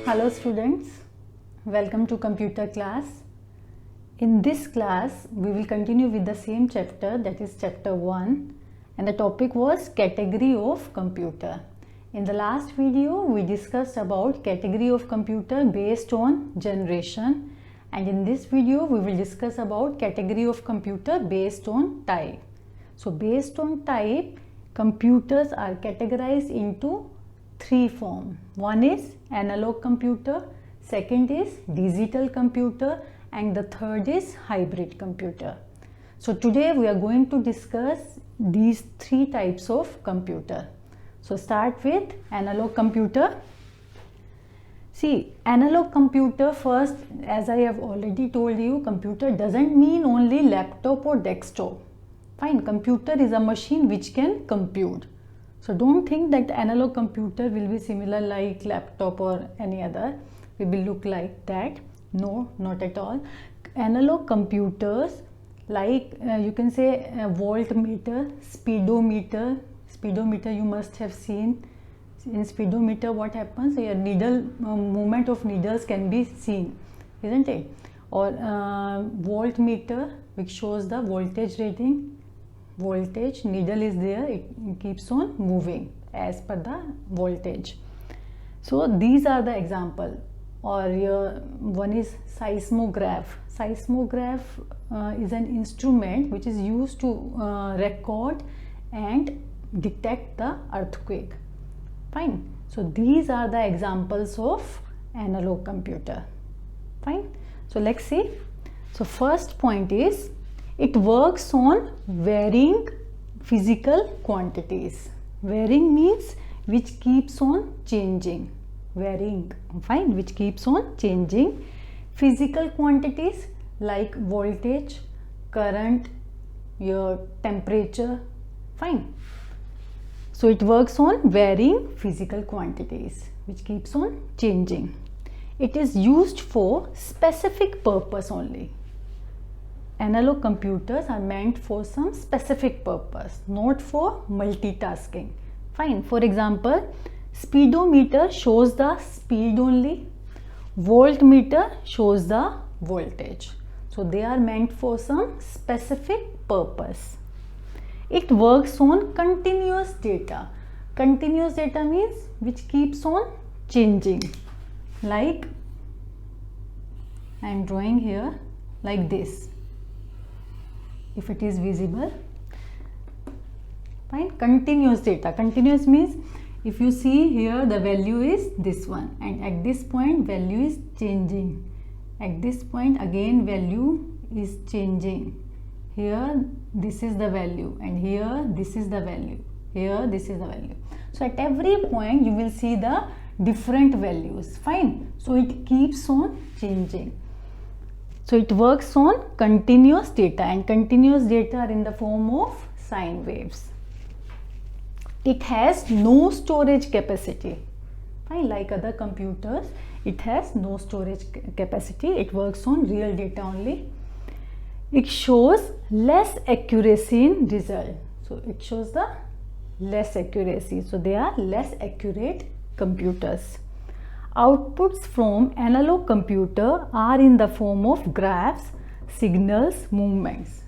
Hello students, welcome to computer class. In this class we will continue with the same chapter, that is chapter 1, and the topic was category of computer. In the last video we discussed about category of computer based on generation, and in this video we will discuss about category of computer based on type. So based on type, computers are categorized into three forms. One is analog computer, second is digital computer, and the third is hybrid computer. So today we are going to discuss these three types of computer. So start with analog computer. See, analog computer, first, as I have already told you, computer doesn't mean only laptop or desktop. Fine, computer is a machine which can compute. So don't think that analog computer will be similar like laptop or any other. It will look like that. No, not at all. Analog computers, like you can say voltmeter, speedometer. Speedometer you must have seen. In speedometer what happens? A needle movement of needles can be seen, isn't it? Or voltmeter, which shows the voltage rating. Voltage, needle is there, it keeps on moving as per the voltage. So these are the example. Or one is seismograph. Seismograph is an instrument which is used to record and detect the earthquake. Fine. So these are the examples of analog computer. Fine. So let's see. So first point is, it works on varying physical quantities. Varying means which keeps on changing. Varying, fine, which keeps on changing. Physical quantities like voltage, current, your temperature, fine. So it works on varying physical quantities which keeps on changing. It is used for specific purpose only. Analog computers are meant for some specific purpose, not for multitasking. Fine. For example, speedometer shows the speed only. Voltmeter shows the voltage. So they are meant for some specific purpose. It works on continuous data. Continuous data means which keeps on changing. Like I am drawing here like this. If it is visible, fine. Continuous data. Continuous means if you see here, the value is this one, and at this point value is changing. At this point again value is changing. Here this is the value, and here this is the value. Here this is the value. So at every point you will see the different values. Fine. So it keeps on changing. So it works on continuous data, and continuous data are in the form of sine waves. It has no storage capacity. Fine, like other computers, it has no storage capacity. It works on real data only. It shows less accuracy in result. So it shows the less accuracy. So they are less accurate computers. Outputs from analog computer are in the form of graphs, signals, movements.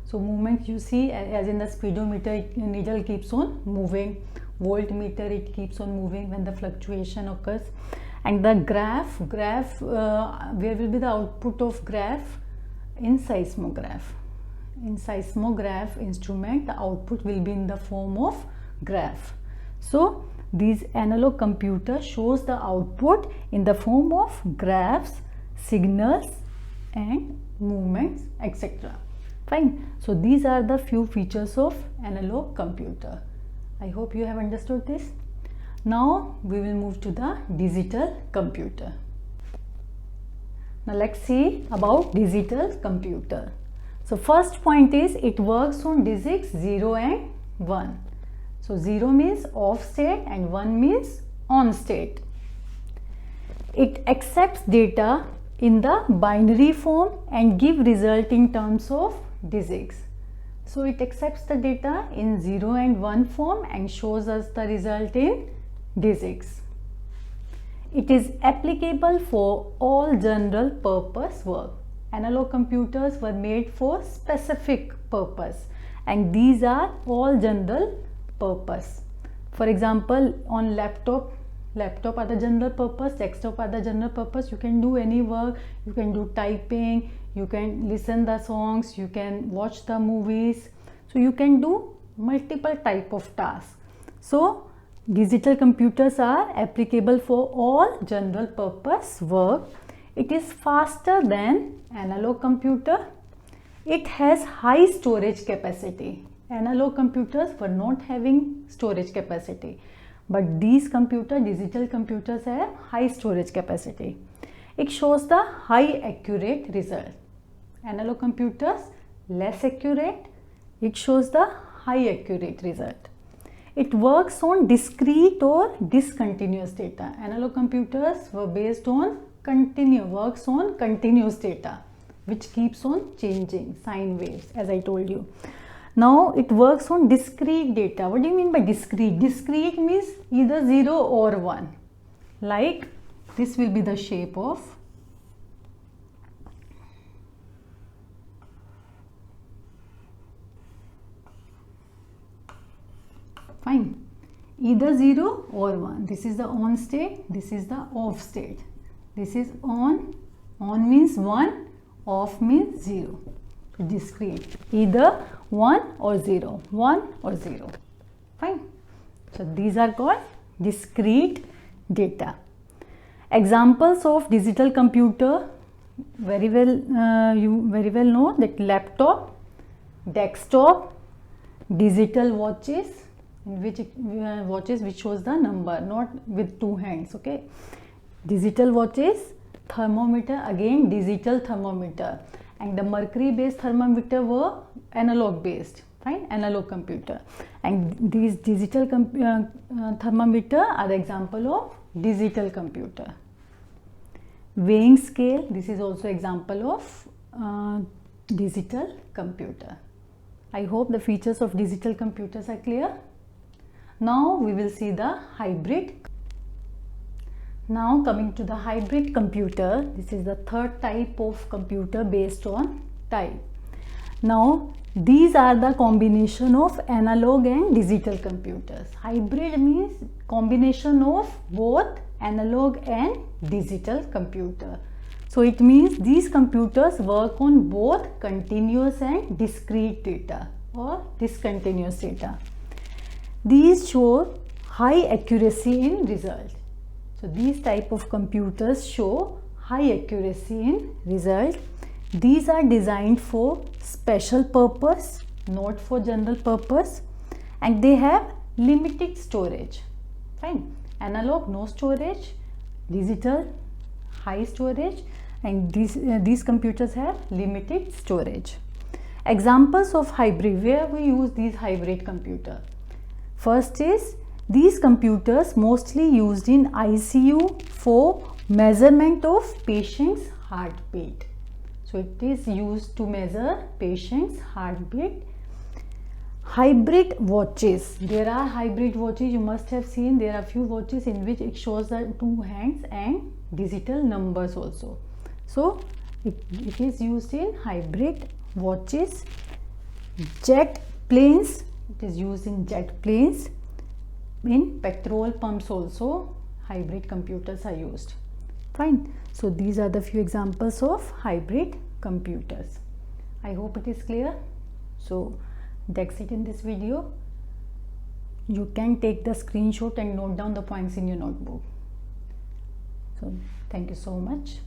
So movements you see, as in the speedometer, needle keeps on moving. Voltmeter, it keeps on moving when the fluctuation occurs. And the graph, where will be the output of graph? In seismograph. In seismograph instrument, the output will be in the form of graph. So these analog computer shows the output in the form of graphs, signals and movements, etc. Fine. So these are the few features of analog computer. I hope you have understood this. Now we will move to the digital computer. Now let's see about digital computer. So first point is, it works on digits 0 and 1. So 0 means off state and 1 means on state. It accepts data in the binary form and give result in terms of digits. So it accepts the data in 0 and 1 form and shows us the result in digits. it is applicable for all general purpose work. Analog computers were made for specific purpose, and these are all general purpose. For example, on laptop are the general purpose, desktop are the general purpose. You can do any work, you can do typing, you can listen the songs, you can watch the movies, so you can do multiple type of tasks. So digital computers are applicable for all general purpose work. It is faster than analog computer. It has high storage capacity. Analog computers were not having storage capacity, but these digital computers have high storage capacity. It shows the high accurate result. Analog computers less accurate. It shows the high accurate result. It works on discrete or discontinuous data. Analog computers were based on works on continuous data, which keeps on changing, sine waves, as I told you. Now it works on discrete data. What do you mean by discrete? Discrete means either 0 or 1. Like this will be the shape of fine, either 0 or 1. This is the on state, this is the off state. This is on means 1, off means 0. Discrete, either 1 or 0, 1 or 0. Fine. So these are called discrete data. Examples of digital computer, very well you very well know that laptop, desktop, digital watches, in which watches which shows the number, not with 2 hands. Okay, digital watches, thermometer, again digital thermometer, and the mercury based thermometer were analog based. Fine, analog computer, and these digital thermometer are the example of digital computer. Weighing scale, this is also example of digital computer. I hope the features of digital computers are clear. Now we will see the hybrid. Now coming to the hybrid computer, this is the third type of computer based on type. Now these are the combination of analog and digital computers. Hybrid means combination of both analog and digital computer. So it means these computers work on both continuous and discrete data or discontinuous data. These show high accuracy in result. So these type of computers show high accuracy in result. These are designed for special purpose, not for general purpose, and they have limited storage. Fine. Analog no storage, digital high storage, and these computers have limited storage. Examples of hybrid, where we use these hybrid computer. First is these computers mostly used in ICU for measurement of patient's heartbeat. So it is used to measure patient's heartbeat. Hybrid watches, there are hybrid watches, you must have seen there are few watches in which it shows the 2 hands and digital numbers also. So it is used in hybrid watches. Jet planes, it is used in jet planes. In petrol pumps also hybrid computers are used. Fine. So these are the few examples of hybrid computers. I hope it is clear. So that's it in this video. You can take the screenshot and note down the points in your notebook. So thank you so much.